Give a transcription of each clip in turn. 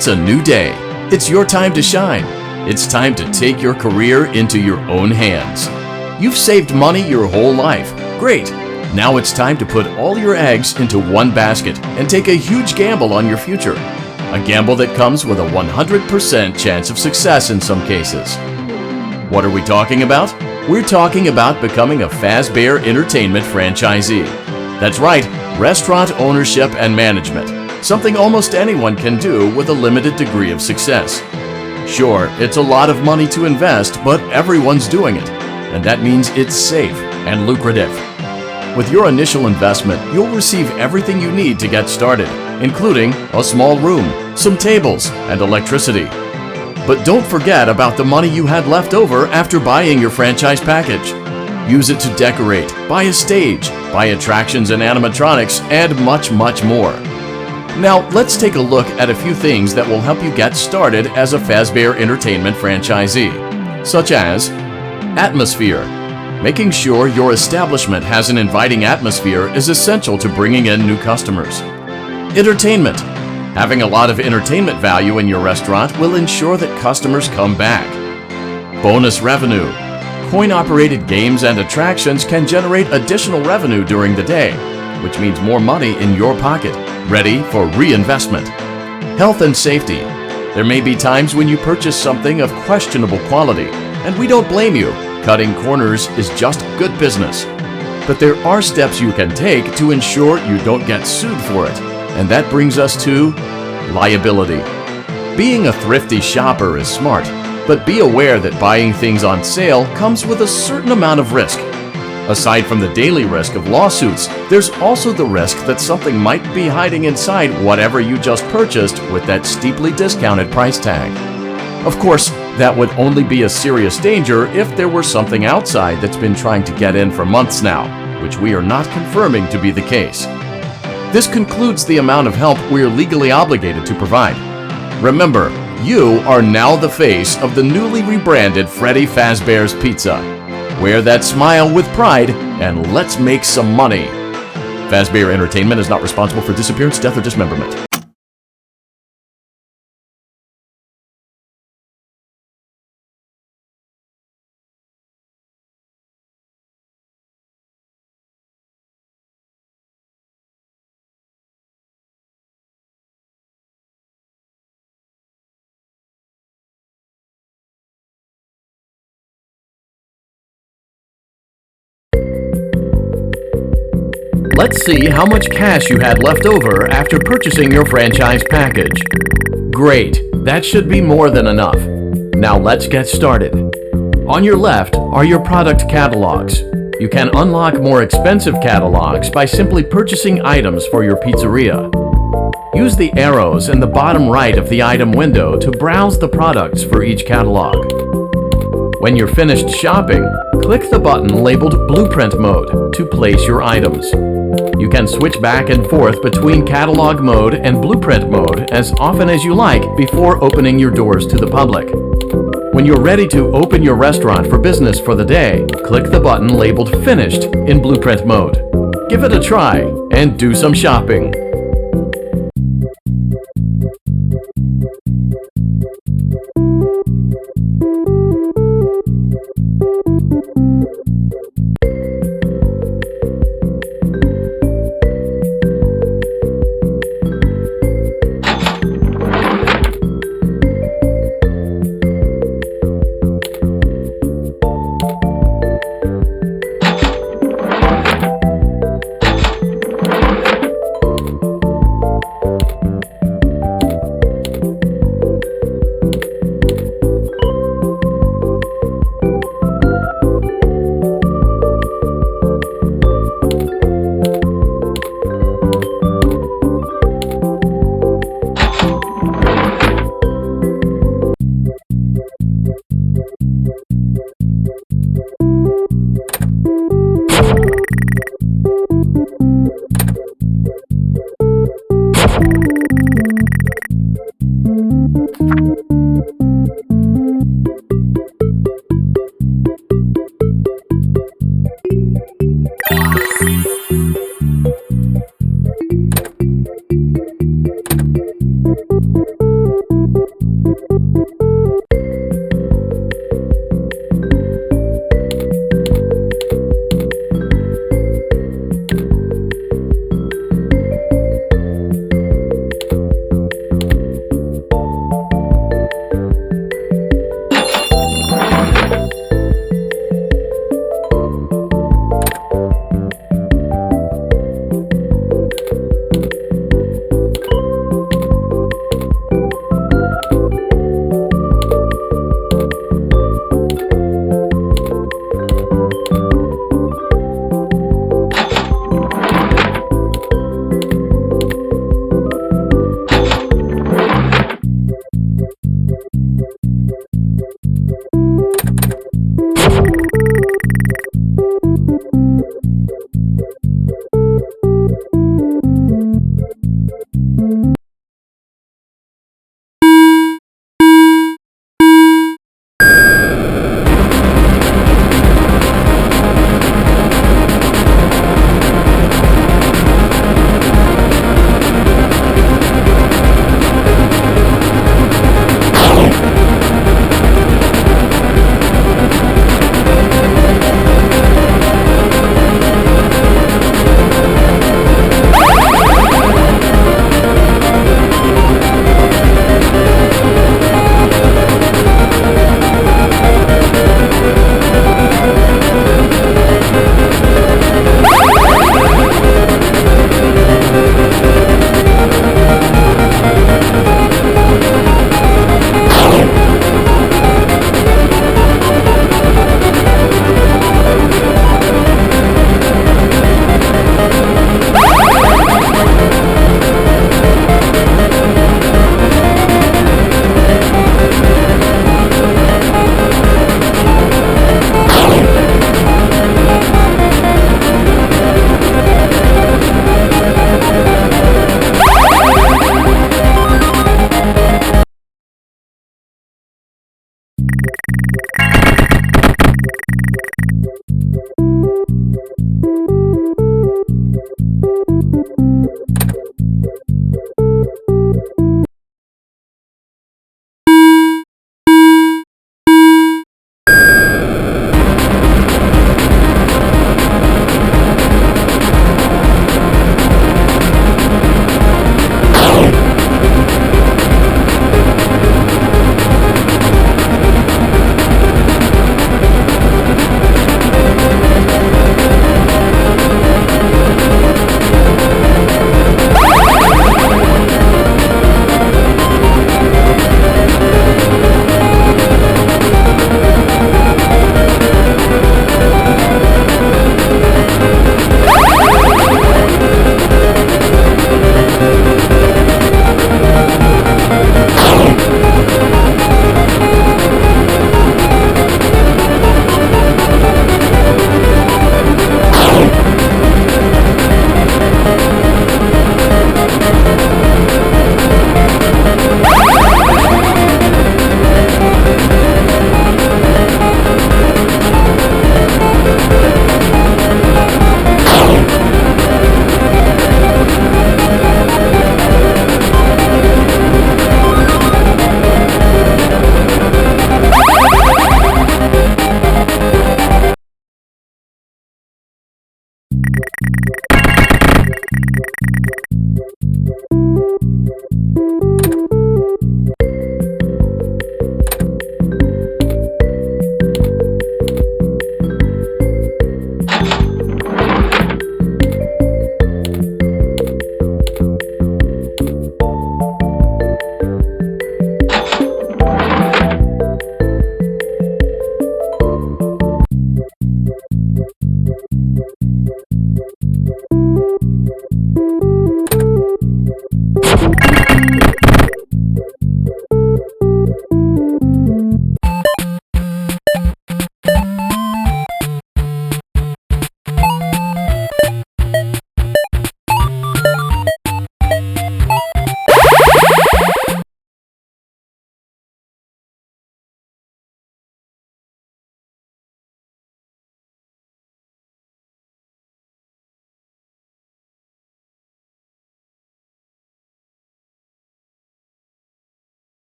It's a new day. It's your time to shine. It's time to take your career into your own hands. You've saved money your whole life. Great. Now it's time to put all your eggs into one basket and take a huge gamble on your future. A gamble that comes with a 100% chance of success in some cases. What are we talking about? We're talking about becoming a Fazbear Entertainment franchisee. That's right, restaurant ownership and management. Something almost anyone can do with a limited degree of success. Sure, it's a lot of money to invest, but everyone's doing it. And that means it's safe and lucrative. With your initial investment, you'll receive everything you need to get started, including a small room, some tables, and electricity. But don't forget about the money you had left over after buying your franchise package. Use it to decorate, buy a stage, buy attractions and animatronics, and much, much more. Now, let's take a look at a few things that will help you get started as a Fazbear Entertainment franchisee, such as atmosphere. Making sure your establishment has an inviting atmosphere is essential to bringing in new customers. Entertainment. Having a lot of entertainment value in your restaurant will ensure that customers come back. Bonus revenue. Coin-operated games and attractions can generate additional revenue during the day, which means more money in your pocket, ready for reinvestment. Health and safety. There may be times when you purchase something of questionable quality, and we don't blame you. Cutting corners is just good business. But there are steps you can take to ensure you don't get sued for it, and that brings us to liability. Being a thrifty shopper is smart, but be aware that buying things on sale comes with a certain amount of risk. Aside from the daily risk of lawsuits, there's also the risk that something might be hiding inside whatever you just purchased with that steeply discounted price tag. Of course, that would only be a serious danger if there were something outside that's been trying to get in for months now, which we are not confirming to be the case. This concludes the amount of help we are legally obligated to provide. Remember, you are now the face of the newly rebranded Freddy Fazbear's Pizza. Wear that smile with pride, and let's make some money. Fazbear Entertainment is not responsible for disappearance, death, or dismemberment. Let's see how much cash you had left over after purchasing your franchise package. Great, that should be more than enough. Now let's get started. On your left are your product catalogs. You can unlock more expensive catalogs by simply purchasing items for your pizzeria. Use the arrows in the bottom right of the item window to browse the products for each catalog. When you're finished shopping, click the button labeled Blueprint Mode to place your items. You can switch back and forth between Catalog Mode and Blueprint Mode as often as you like before opening your doors to the public. When you're ready to open your restaurant for business for the day, click the button labeled Finished in Blueprint Mode. Give it a try and do some shopping.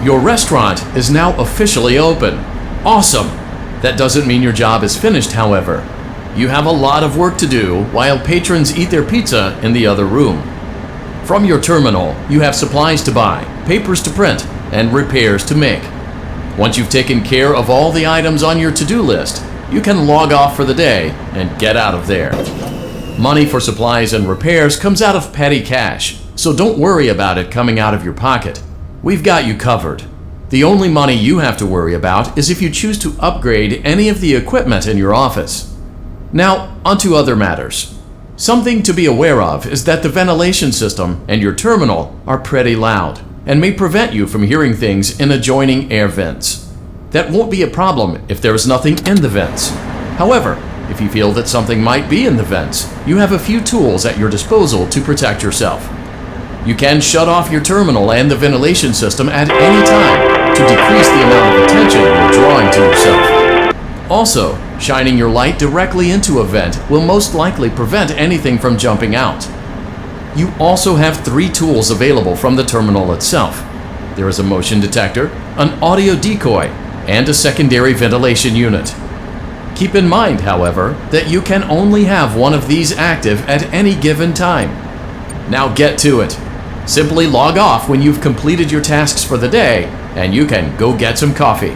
Your restaurant is now officially open. Awesome! That doesn't mean your job is finished, however. You have a lot of work to do while patrons eat their pizza in the other room. From your terminal, you have supplies to buy, papers to print, and repairs to make. Once you've taken care of all the items on your to-do list, you can log off for the day and get out of there. Money for supplies and repairs comes out of petty cash, so don't worry about it coming out of your pocket. We've got you covered. The only money you have to worry about is if you choose to upgrade any of the equipment in your office. Now, onto other matters. Something to be aware of is that the ventilation system and your terminal are pretty loud and may prevent you from hearing things in adjoining air vents. That won't be a problem if there is nothing in the vents. However, if you feel that something might be in the vents, you have a few tools at your disposal to protect yourself. You can shut off your terminal and the ventilation system at any time to decrease the amount of attention you're drawing to yourself. Also, shining your light directly into a vent will most likely prevent anything from jumping out. You also have 3 tools available from the terminal itself. There is a motion detector, an audio decoy, and a secondary ventilation unit. Keep in mind, however, that you can only have one of these active at any given time. Now get to it. Simply log off when you've completed your tasks for the day, and you can go get some coffee.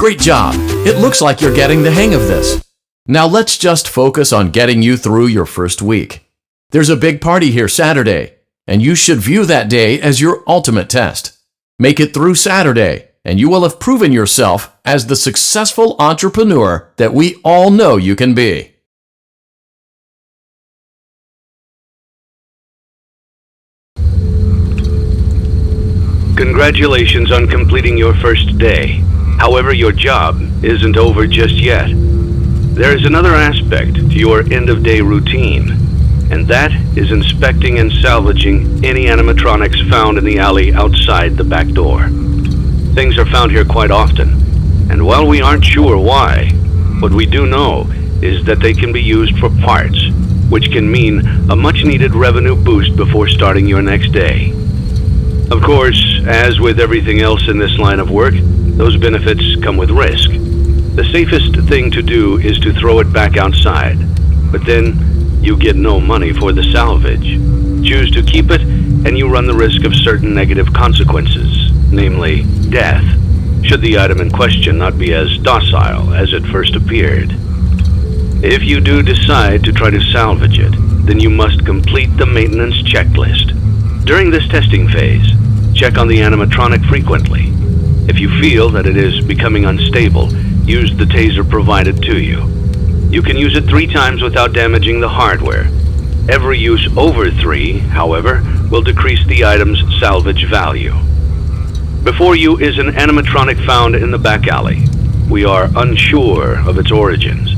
Great job! It looks like you're getting the hang of this. Now let's just focus on getting you through your first week. There's a big party here Saturday, and you should view that day as your ultimate test. Make it through Saturday, and you will have proven yourself as the successful entrepreneur that we all know you can be. Congratulations on completing your first day. However, your job isn't over just yet. There is another aspect to your end-of-day routine, and that is inspecting and salvaging any animatronics found in the alley outside the back door. Things are found here quite often, and while we aren't sure why, what we do know is that they can be used for parts, which can mean a much-needed revenue boost before starting your next day. Of course, as with everything else in this line of work, those benefits come with risk. The safest thing to do is to throw it back outside, but then you get no money for the salvage. Choose to keep it, and you run the risk of certain negative consequences, namely death, should the item in question not be as docile as it first appeared. If you do decide to try to salvage it, then you must complete the maintenance checklist. During this testing phase, check on the animatronic frequently. If you feel that it is becoming unstable, use the taser provided to you. You can use it 3 times without damaging the hardware. Every use over 3, however, will decrease the item's salvage value. Before you is an animatronic found in the back alley. We are unsure of its origins.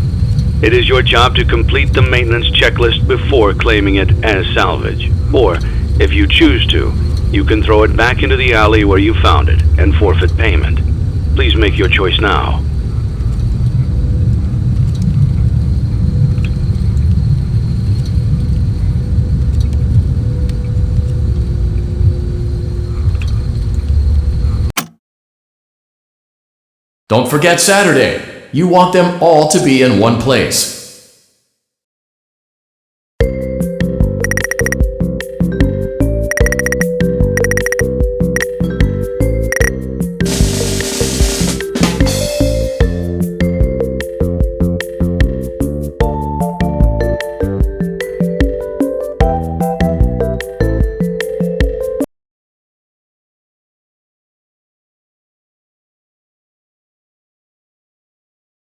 It is your job to complete the maintenance checklist before claiming it as salvage. Or, if you choose to, you can throw it back into the alley where you found it and forfeit payment. Please make your choice now. Don't forget Saturday. You want them all to be in one place.